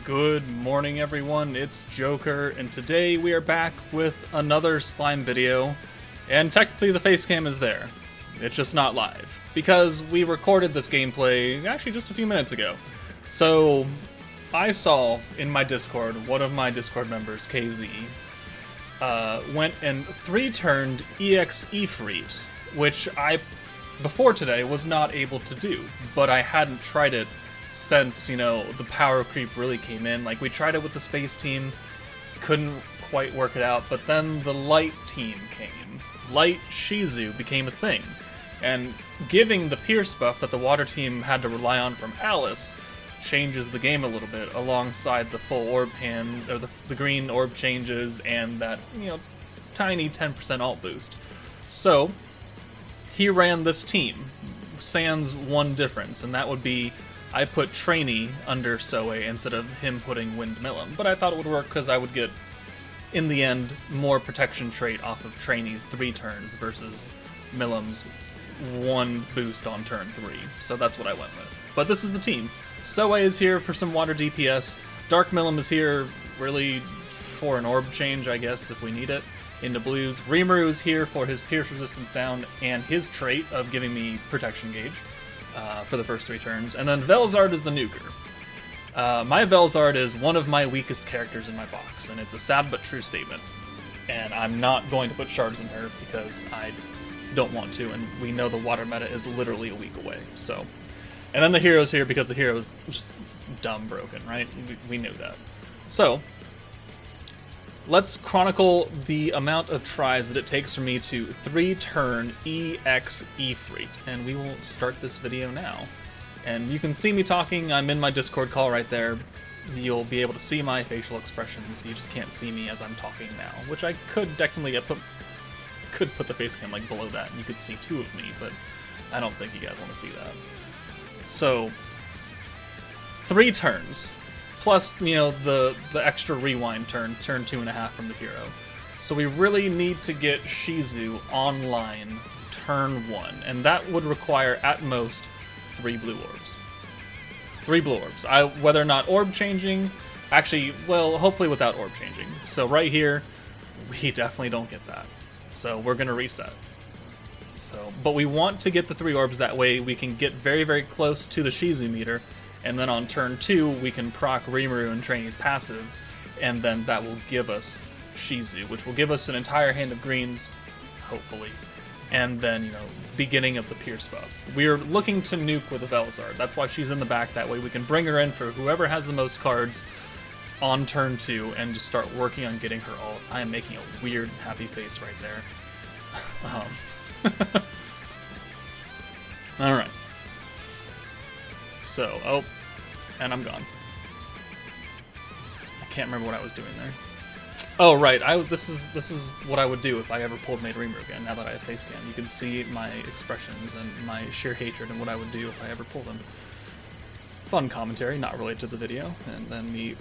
Good morning, everyone. It's Joker, and today we are back with another slime video. And technically, the face cam is there. It's just not live because we recorded this gameplay actually just a few minutes ago. So I saw in my Discord, one of my Discord members, KZ, went and 3-turned Exe-freet, which I, before today, was not able to do, but I hadn't tried it since, you know, the power creep really came in. Like, we tried it with the space team, couldn't quite work it out, but then the light team came. Light Shizu became a thing, and giving the Pierce buff that the water team had to rely on from Alice changes the game a little bit, alongside the full orb hand, or the green orb changes, and that, you know, tiny 10% alt boost. So, he ran this team, sans one difference, and that would be I put Trainee under Soe instead of him putting Windmillum, but I thought it would work because I would get, in the end, more protection trait off of Trainee's 3 turns versus Millum's 1 boost on turn 3, so that's what I went with. But this is the team. Soe is here for some water DPS, Dark Millum is here really for an orb change, I guess, if we need it, into blues. Rimuru is here for his Pierce resistance down and his trait of giving me protection gauge. For the first 3 turns, and then VELZARD is the nuker. My VELZARD is one of my weakest characters in my box, and it's a sad but true statement. And I'm not going to put shards in her because I don't want to, and we know the water meta is literally a week away. So, and then the hero's here because the hero is just dumb broken, right? We knew that. So, let's chronicle the amount of tries that it takes for me to 3-turn Exe-freet, and we will start this video now. And you can see me talking, I'm in my Discord call right there. You'll be able to see my facial expressions, you just can't see me as I'm talking now, which I could technically put the face cam like below that, and you could see 2 of me, but I don't think you guys want to see that. So, 3 turns. Plus, you know, the extra rewind turn 2.5 from the hero. So we really need to get Shizu online turn 1, and that would require, at most, 3 blue orbs. 3 blue orbs. Whether or not orb changing, actually, well, hopefully without orb changing. So right here, we definitely don't get that. So we're going to reset. So, but we want to get the 3 orbs, that way we can get very, very close to the Shizu meter, and then on turn 2, we can proc Rimuru and Trainee's passive, and then that will give us Shizu, which will give us an entire hand of greens, hopefully, and then, you know, beginning of the Pierce buff. We're looking to nuke with a VELZARD, that's why she's in the back, that way we can bring her in for whoever has the most cards on turn 2, and just start working on getting her ult. I am making a weird, happy face right there. Alright. So, oh, and I'm gone. I can't remember what I was doing there. Oh, right, this is what I would do if I ever pulled Made Rimuru again, now that I have face cam. You can see my expressions and my sheer hatred and what I would do if I ever pulled him. Fun commentary, not related to the video, and then me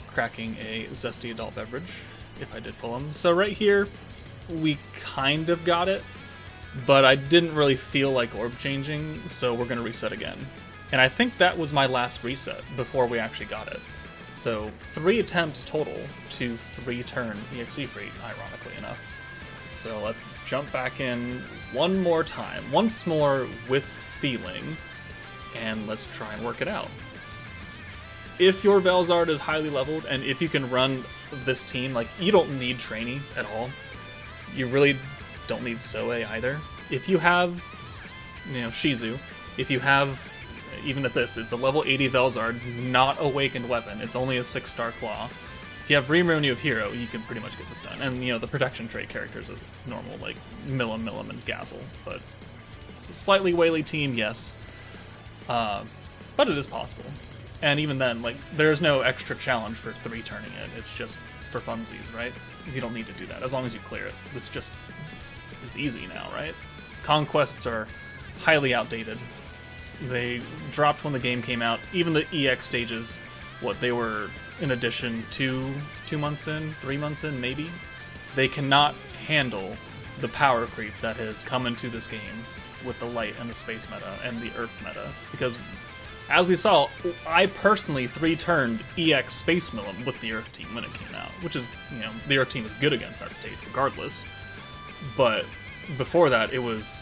cracking a zesty adult beverage, if I did pull him. So right here, we kind of got it, but I didn't really feel like orb changing, so we're going to reset again. And I think that was my last reset before we actually got it. So 3 attempts total to 3-turn Exe-freet, ironically enough. So let's jump back in one more time, once more with feeling, and let's try and work it out. If your VELZARD is highly leveled, and if you can run this team, like, you don't need Trainee at all. You really don't need Soe either. If you have, you know, Shizu, if you have, even at this, it's a level 80 VELZARD, not awakened weapon, it's only a 6-star claw. If you have Rimuru and you have Hero, you can pretty much get this done. And, you know, the protection trait characters is normal, like Millum, and Gazzle, but slightly whaley team, yes. But it is possible. And even then, like, there's no extra challenge for 3-turning it, it's just for funsies, right? You don't need to do that, as long as you clear it. This just is easy now, right? Conquests are highly outdated. They dropped when the game came out. Even the EX stages, they were in addition 2 months in, 3 months in, maybe? They cannot handle the power creep that has come into this game with the light and the space meta and the earth meta, because As we saw, I personally 3-turned EX Space Millum with the Earth team when it came out, which is, you know, the Earth team is good against that stage regardless. But before that, it was,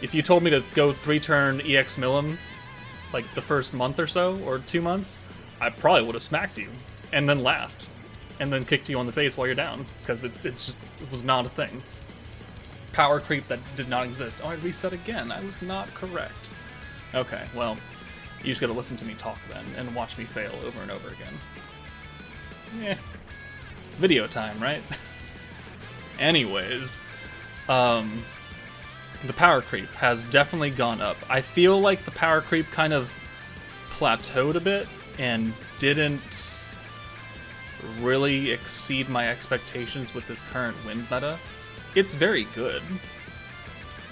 if you told me to go 3-turn EX Millum, like the first month or so, or 2 months, I probably would have smacked you, and then laughed, and then kicked you on the face while you're down, because it was not a thing. Power creep that did not exist. Oh, I reset again. I was not correct. Okay, well, you just gotta listen to me talk then, and watch me fail over and over again. Yeah. Video time, right? Anyways, the power creep has definitely gone up. I feel like the power creep kind of plateaued a bit and didn't really exceed my expectations with this current wind meta. It's very good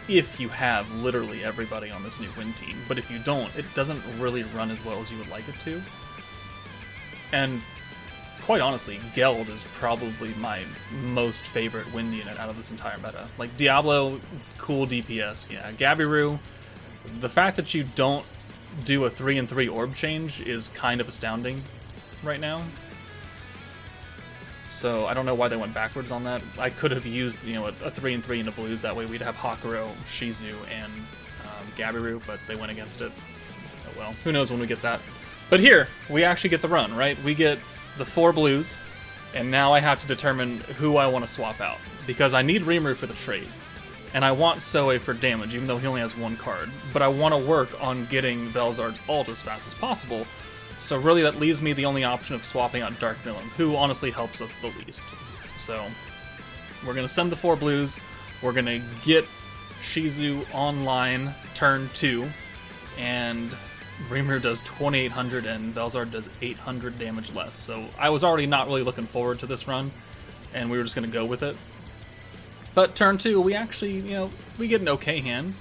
if you have literally everybody on this new wind team, but if you don't, it doesn't really run as well as you would like it to. And quite honestly, Geld is probably my most favorite wind unit out of this entire meta. Like, Diablo, cool DPS, yeah. Gabiru, the fact that you don't do a 3-3 orb change is kind of astounding right now. So I don't know why they went backwards on that. I could have used, you know, a 3-3 into blues, that way we'd have Hakuro, Shizu, and Gabiru, but they went against it. Oh well, who knows when we get that. But here, we actually get the run, right? We get the 4 blues, and now I have to determine who I want to swap out, because I need Rimuru for the trade, and I want Soe for damage, even though he only has 1 card, but I want to work on getting VELZARD's ult as fast as possible, so really that leaves me the only option of swapping out Dark Millum, who honestly helps us the least. So, we're going to send the 4 blues, we're going to get Shizu online turn 2, and Rimuru does 2800 and VELZARD does 800 damage less. So I was already not really looking forward to this run, and we were just going to go with it. But turn 2, we actually, you know, we get an okay hand.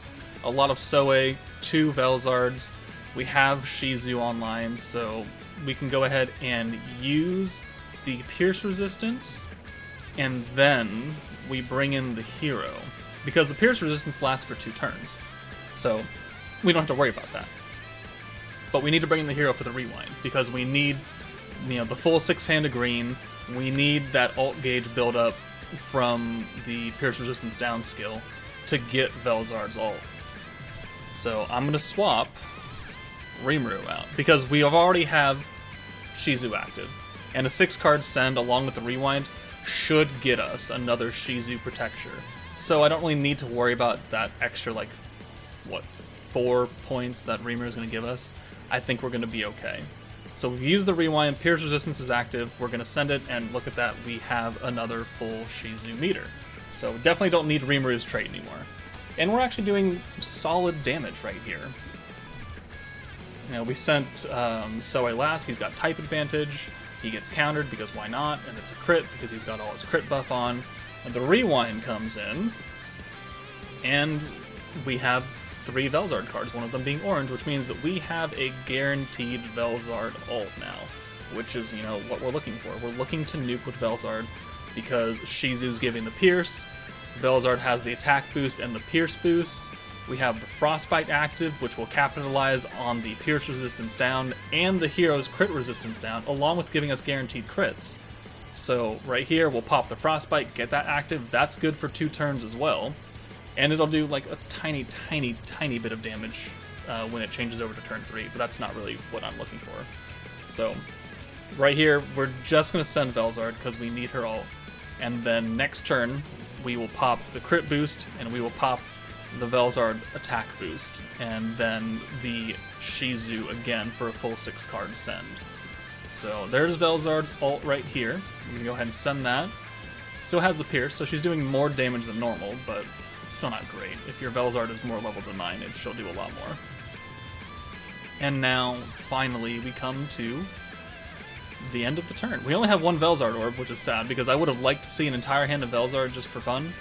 A lot of Soe, 2 VELZARDs. We have Shizu online, so we can go ahead and use the Pierce resistance, and then we bring in the hero. Because the Pierce resistance lasts for 2 turns. So we don't have to worry about that. But we need to bring in the hero for the rewind, because we need, you know, the full 6-handed green. We need that ult gauge build up from the Pierce Resistance down skill to get VELZARD's ult. So I'm going to swap Rimuru out, because we already have Shizu active. And a 6-card send along with the rewind should get us another Shizu Protecture. So I don't really need to worry about that extra, like, what, 4 points that Rimuru is going to give us. I think we're going to be okay. So we've used the rewind, Pierce Resistance is active, we're going to send it, and look at that, we have another full Shizu meter. So definitely don't need Rimuru's trait anymore. And we're actually doing solid damage right here. You know, we sent Soe last, he's got type advantage, he gets countered because why not, and it's a crit because he's got all his crit buff on. And the rewind comes in, and we have 3 VELZARD cards, one of them being orange, which means that we have a guaranteed VELZARD ult now, which is, you know, what we're looking for. We're looking to nuke with VELZARD because Shizu's giving the Pierce, VELZARD has the attack boost and the Pierce boost, we have the Frostbite active, which will capitalize on the Pierce resistance down and the hero's crit resistance down, along with giving us guaranteed crits. So right here, we'll pop the Frostbite, get that active, that's good for 2 turns as well. And it'll do like a tiny, tiny, tiny bit of damage when it changes over to turn 3, but that's not really what I'm looking for. So, right here, we're just going to send VELZARD because we need her ult. And then next turn, we will pop the crit boost, and we will pop the VELZARD attack boost, and then the Shizu again for a full 6-card send. So there's VELZARD's ult right here. We can go ahead and send that. Still has the Pierce, so she's doing more damage than normal, but still not great. If your VELZARD is more level than mine, she'll do a lot more. And now, finally, we come to the end of the turn. We only have 1 VELZARD orb, which is sad, because I would have liked to see an entire hand of VELZARD just for fun,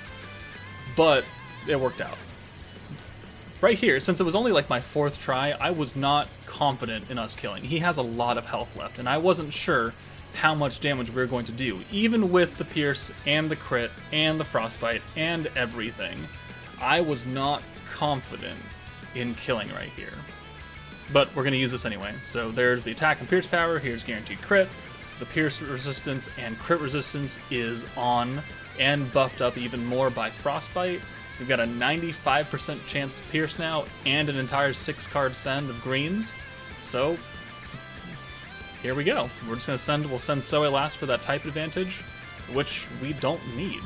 but it worked out. Right here, since it was only like my 4th try, I was not confident in us killing. He has a lot of health left, and I wasn't sure how much damage we were going to do, even with the Pierce and the crit and the Frostbite and everything. I was not confident in killing right here. but we're going to use this anyway. So there's the attack and pierce power, here's guaranteed crit, the pierce resistance and crit resistance is on and buffed up even more by frostbite. We've got a 95% chance to pierce now, and an entire 6-card send of greens. So, here we go. We're just gonna we'll send Soe last for that type advantage, which we don't need,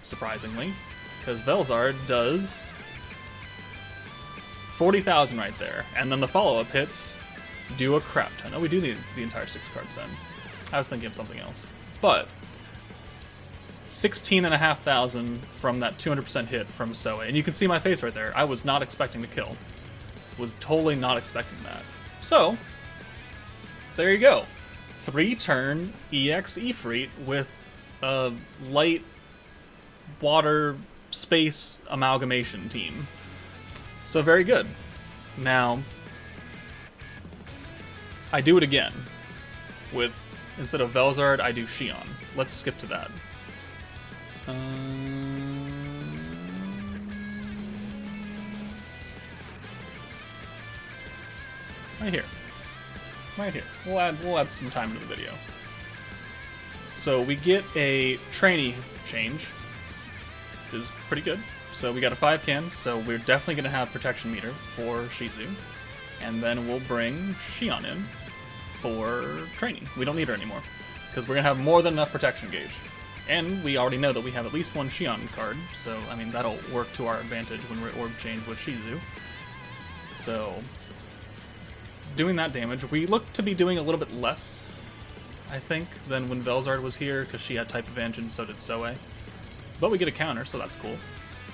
surprisingly, because VELZARD does 40,000 right there, and then the follow-up hits do a crap ton. Oh, we do need the entire 6-card send. I was thinking of something else. But 16,500 from that 200% hit from Soe. And you can see my face right there. I was not expecting to kill. Was totally not expecting that. So, there you go. 3-turn Exe-freet with a light water space amalgamation team. So very good. Now, I do it again. With, instead of VELZARD, I do Shion. Let's skip to that. Right here. Right here. We'll add some time into the video. So we get a trainee change, which is pretty good. So we got a 5-can, so we're definitely going to have protection meter for Shizu. And then we'll bring Shion in for trainee. We don't need her anymore, because we're going to have more than enough protection gauge. And we already know that we have at least one Shion card, so, I mean, that'll work to our advantage when we're orb change with Shizu. So, doing that damage, we look to be doing a little bit less, I think, than when VELZARD was here, because she had type advantage and so did Soe. But we get a counter, so that's cool.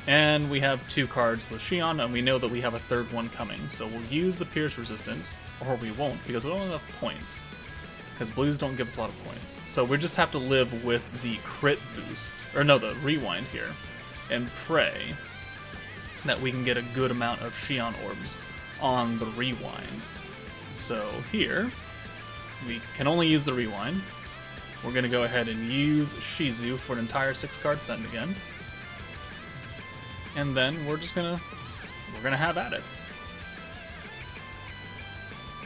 And we have 2 cards with Shion, and we know that we have a 3rd one coming, so we'll use the Pierce Resistance, or we won't, because we don't have enough points. Because blues don't give us a lot of points. So we just have to live with the crit boost, or no, the rewind here, and pray that we can get a good amount of Shion orbs on the rewind. So here, we can only use the rewind. We're going to go ahead and use Shizu for an entire 6-card send again. And then we're gonna have at it.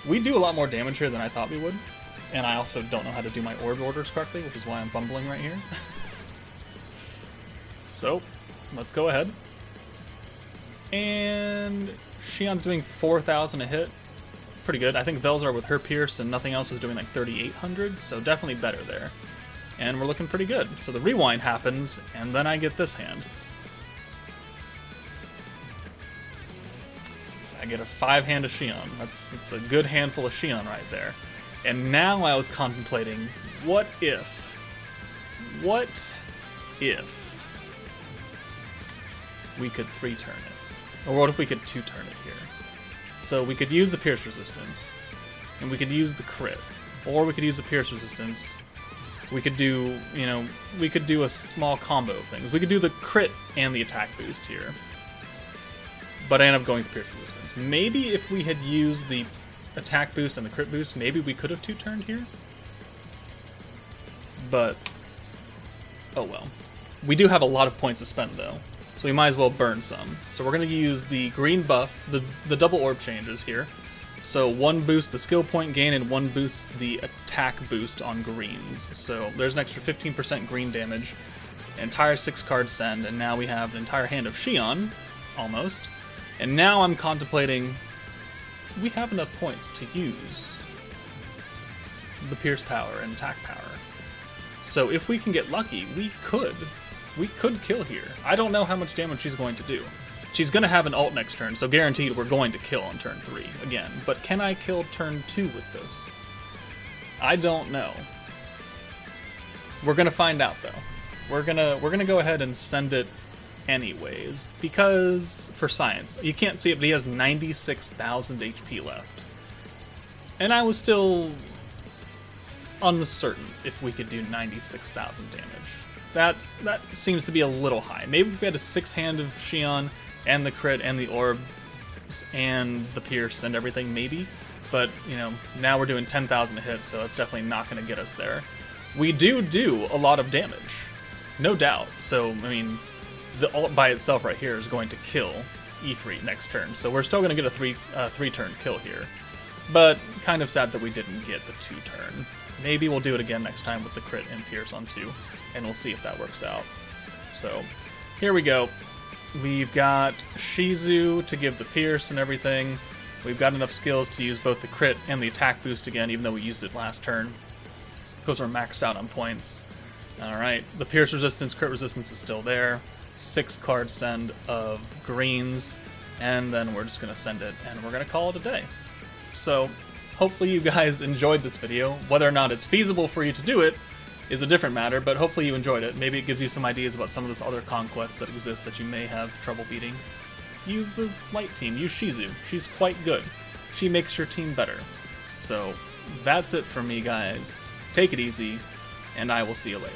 We do a lot more damage here than I thought we would. And I also don't know how to do my orb orders correctly, which is why I'm fumbling right here. So, let's go ahead. And Shion's doing 4,000 a hit. Pretty good. I think VELZARD with her Pierce and nothing else was doing like 3,800, so definitely better there. And we're looking pretty good. So the rewind happens, and then I get this hand. I get a 5-hand of Shion. That's a good handful of Shion right there. And now I was contemplating, what if we could 3-turn it? Or what if we could 2-turn it here? So we could use the Pierce Resistance, and we could use the crit, or we could use the Pierce Resistance. We could do, we could do a small combo of things. We could do the crit and the attack boost here. But I ended up going with Pierce Resistance. Maybe if we had used the attack boost and the crit boost, maybe we could have 2-turned here. But, oh well. We do have a lot of points to spend though, so we might as well burn some. So we're going to use the green buff, the double orb changes here. So 1 boosts the skill point gain and 1 boosts the attack boost on greens. So there's an extra 15% green damage, entire 6-card send, and now we have an entire hand of Shion, almost. And now I'm contemplating, we have enough points to use the Pierce power and attack power. So if we can get lucky, we could kill here. I don't know how much damage she's going to do. She's going to have an ult next turn, so guaranteed we're going to kill on turn 3 again. But can I kill turn 2 with this? I don't know. We're going to find out though. We're gonna go ahead and send it anyways, because for science. You can't see it, but he has 96,000 HP left. And I was still uncertain if we could do 96,000 damage. That seems to be a little high. Maybe if we had a 6-hand of Shion and the crit and the orbs and the pierce and everything, maybe. But, now we're doing 10,000 a hit, so it's definitely not going to get us there. We do a lot of damage, no doubt. So, I mean, the ult by itself right here is going to kill IFRIT next turn, so we're still going to get a three-turn kill here. But kind of sad that we didn't get the 2-turn. Maybe we'll do it again next time with the crit and pierce on 2, and we'll see if that works out. So, here we go. We've got Shizu to give the pierce and everything. We've got enough skills to use both the crit and the attack boost again, even though we used it last turn. Those are maxed out on points. Alright, the pierce resistance, crit resistance is still there. 6 card send of greens, and then we're just going to send it, and we're going to call it a day. So, hopefully you guys enjoyed this video. Whether or not it's feasible for you to do it is a different matter, but hopefully you enjoyed it. Maybe it gives you some ideas about some of this other conquests that exist that you may have trouble beating. Use the light team, use Shizu. She's quite good. She makes your team better. So, that's it for me, guys. Take it easy, and I will see you later.